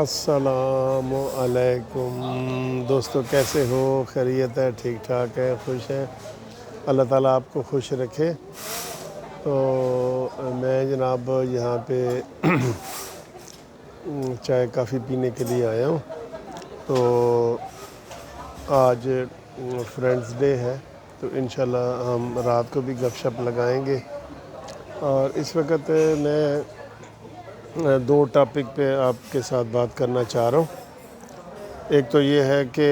السلام علیکم دوستو، کیسے ہو؟ خیریت ہے؟ ٹھیک ٹھاک ہے؟ خوش ہیں؟ اللہ تعالیٰ آپ کو خوش رکھے۔ تو میں جناب یہاں پہ چائے کافی پینے کے لیے آیا ہوں۔ تو آج فرینڈز ڈے ہے، تو انشاءاللہ ہم رات کو بھی گپ شپ لگائیں گے۔ اور اس وقت میں دو ٹاپک پہ آپ کے ساتھ بات کرنا چاہ رہا ہوں۔ ایک تو یہ ہے کہ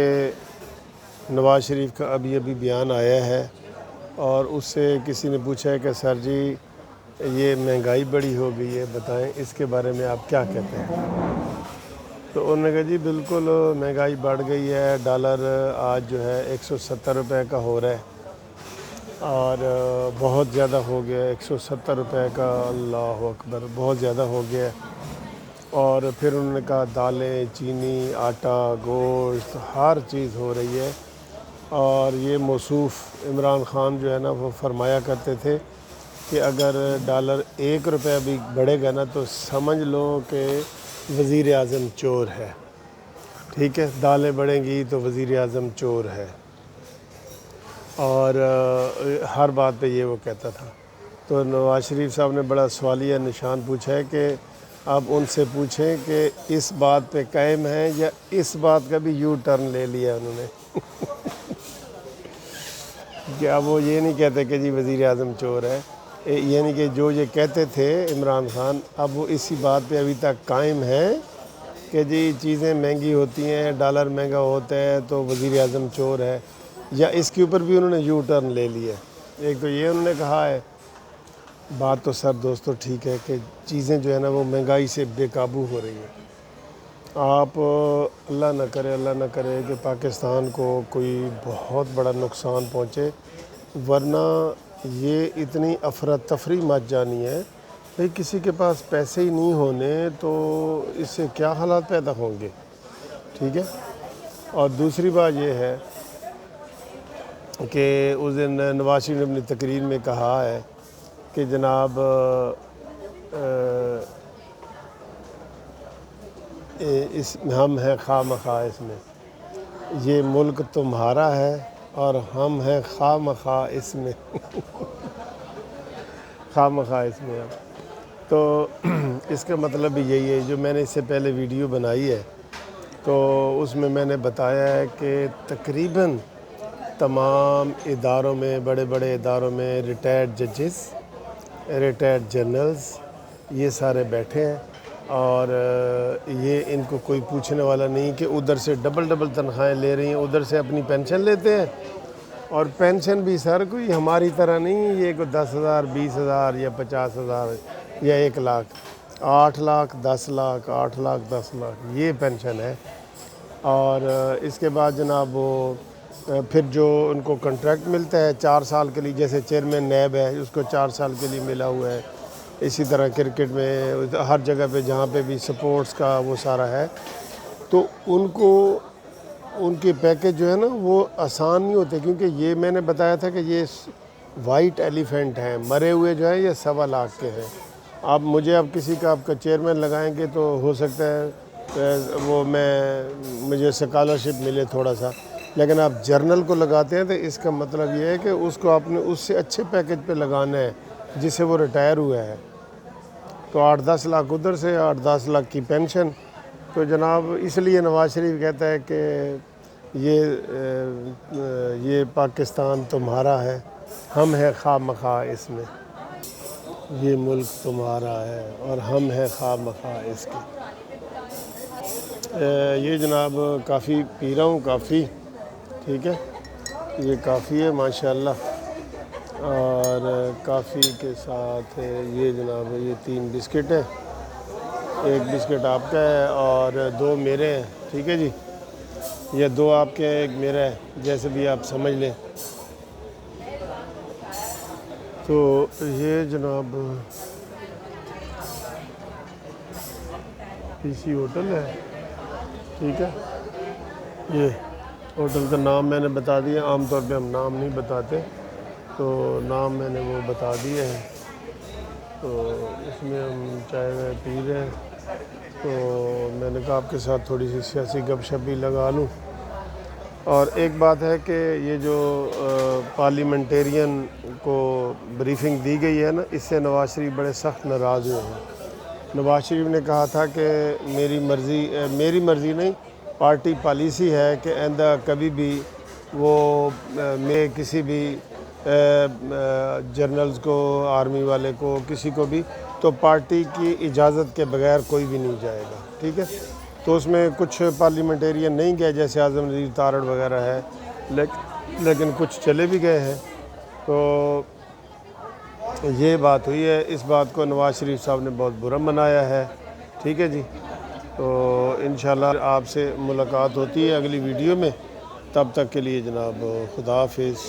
نواز شریف کا ابھی بیان آیا ہے، اور اس سے کسی نے پوچھا ہے کہ سر جی یہ مہنگائی بڑی ہو گئی ہے، بتائیں اس کے بارے میں آپ کیا کہتے ہیں؟ تو انہوں نے کہا جی بالکل مہنگائی بڑھ گئی ہے، ڈالر آج جو ہے 170 روپے کا ہو رہا ہے، اور بہت زیادہ ہو گیا ہے 170 روپے کا، اللہ اکبر، بہت زیادہ ہو گیا ہے۔ اور پھر انہوں نے کہا دالیں، چینی، آٹا، گوشت، ہر چیز ہو رہی ہے۔ اور یہ موصوف عمران خان جو ہے نا، وہ فرمایا کرتے تھے کہ اگر ڈالر 1 روپے بھی بڑھے گا نا تو سمجھ لو کہ وزیر اعظم چور ہے، ٹھیک ہے؟ دالیں بڑھیں گی تو وزیر اعظم چور ہے، اور ہر بات پہ یہ وہ کہتا تھا۔ تو نواز شریف صاحب نے بڑا سوالیہ نشان پوچھا ہے کہ آپ ان سے پوچھیں کہ اس بات پہ قائم ہیں یا اس بات کا بھی یو ٹرن لے لیا انہوں نے کہ اب وہ یہ نہیں کہتے کہ جی وزیر اعظم چور ہے، یعنی کہ جو یہ کہتے تھے عمران خان، اب وہ اسی بات پہ ابھی تک قائم ہیں کہ جی چیزیں مہنگی ہوتی ہیں، ڈالر مہنگا ہوتا ہے تو وزیر اعظم چور ہے، یا اس کے اوپر بھی انہوں نے یو ٹرن لے لیا ہے؟ ایک تو یہ انہوں نے کہا ہے۔ بات تو سر دوستو ٹھیک ہے کہ چیزیں جو ہے نا وہ مہنگائی سے بے قابو ہو رہی ہیں۔ آپ اللہ نہ کرے کہ پاکستان کو کوئی بہت بڑا نقصان پہنچے، ورنہ یہ اتنی افراتفری مچ جانی ہے کہ کسی کے پاس پیسے ہی نہیں ہونے تو اس سے کیا حالات پیدا ہوں گے، ٹھیک ہے؟ اور دوسری بات یہ ہے کہ اس دن نواز شریف نے اپنی تقریر میں کہا ہے کہ جناب ہم ہیں خواہ مخواہ اس میں، یہ ملک تمہارا ہے اور ہم ہیں خواہ مخواہ اس میں خواہ مخواہ اس میں۔ تو اس کا مطلب بھی یہی ہے، جو میں نے اس سے پہلے ویڈیو بنائی ہے تو اس میں نے بتایا ہے کہ تقریباً تمام اداروں میں، بڑے بڑے اداروں میں ریٹائرڈ ججز، ریٹائرڈ جنرلز، یہ سارے بیٹھے ہیں، اور یہ ان کو کوئی پوچھنے والا نہیں کہ ادھر سے ڈبل تنخواہیں لے رہی ہیں، ادھر سے اپنی پینشن لیتے ہیں، اور پینشن بھی سر کوئی ہماری طرح نہیں، یہ کوئی 10,000 20,000 یا 50,000 یا 1,00,000، 8,00,000 10,00,000 8,00,000 10,00,000 یہ پینشن ہے۔ اور اس کے بعد جناب وہ پھر جو ان کو کنٹریکٹ ملتا ہے 4 سال کے لیے، جیسے چیئرمین نیب ہے اس کو 4 سال کے لیے ملا ہوا ہے، اسی طرح کرکٹ میں ہر جگہ پہ جہاں پہ بھی سپورٹس کا وہ سارا ہے، تو ان کو ان کے پیکج جو ہے نا وہ آسان نہیں ہوتے، کیونکہ یہ میں نے بتایا تھا کہ یہ وائٹ ایلیفینٹ ہیں، مرے ہوئے جو ہیں یہ 1.25 کے ہیں۔ آپ مجھے کسی کا آپ کا چیئرمین لگائیں گے تو ہو سکتا ہے وہ مجھے اسکالرشپ ملے تھوڑا سا، لیکن آپ جرنل کو لگاتے ہیں تو اس کا مطلب یہ ہے کہ اس کو آپ نے اس سے اچھے پیکج پہ لگانا ہے جس سے وہ ریٹائر ہوا ہے۔ تو 8-10 لاکھ ادھر سے، 8-10 لاکھ کی پینشن۔ تو جناب اس لیے نواز شریف کہتا ہے کہ یہ پاکستان تمہارا ہے، ہم ہیں خواہ مخواہ اس میں، یہ ملک تمہارا ہے اور ہم ہیں خواہ مخواہ اس کے۔ یہ جناب کافی پی رہا ہوں، کافی ٹھیک ہے، یہ کافی ہے ماشاءاللہ، اور کافی کے ساتھ یہ جناب یہ 3 بسکٹ ہیں، 1 بسکٹ آپ کا ہے اور 2 میرے ہیں، ٹھیک ہے جی، یا 2 آپ کے ہیں 1 میرا ہے، جیسے بھی آپ سمجھ لیں۔ تو یہ جناب پی سی ہوٹل ہے، ٹھیک ہے، یہ ہوٹل کا نام میں نے بتا دیا، عام طور پہ ہم نام نہیں بتاتے، تو نام میں نے وہ بتا دیا ہے۔ تو اس میں ہم چائے پی رہے ہیں، تو میں نے کہا آپ کے ساتھ تھوڑی سی سیاسی گپ شپ بھی لگا لوں۔ اور ایک بات ہے کہ یہ جو پارلیمنٹیرین کو بریفنگ دی گئی ہے نا، اس سے نواز شریف بڑے سخت ناراض ہوئے ہیں۔ نواز شریف نے کہا تھا کہ میری مرضی نہیں، پارٹی پالیسی ہے کہ آئندہ کبھی بھی وہ میں کسی بھی جرنلز کو، آرمی والے کو، کسی کو بھی، تو پارٹی کی اجازت کے بغیر کوئی بھی نہیں جائے گا، ٹھیک ہے۔ تو اس میں کچھ پارلیمنٹیرین نہیں گئے، جیسے اعظم نذیر تارڑ وغیرہ ہے، لیکن کچھ چلے بھی گئے ہیں۔ تو یہ بات ہوئی ہے، اس بات کو نواز شریف صاحب نے بہت برا منایا ہے، ٹھیک ہے جی۔ تو انشاءاللہ آپ سے ملاقات ہوتی ہے اگلی ویڈیو میں، تب تک کے لیے جناب خدا حافظ۔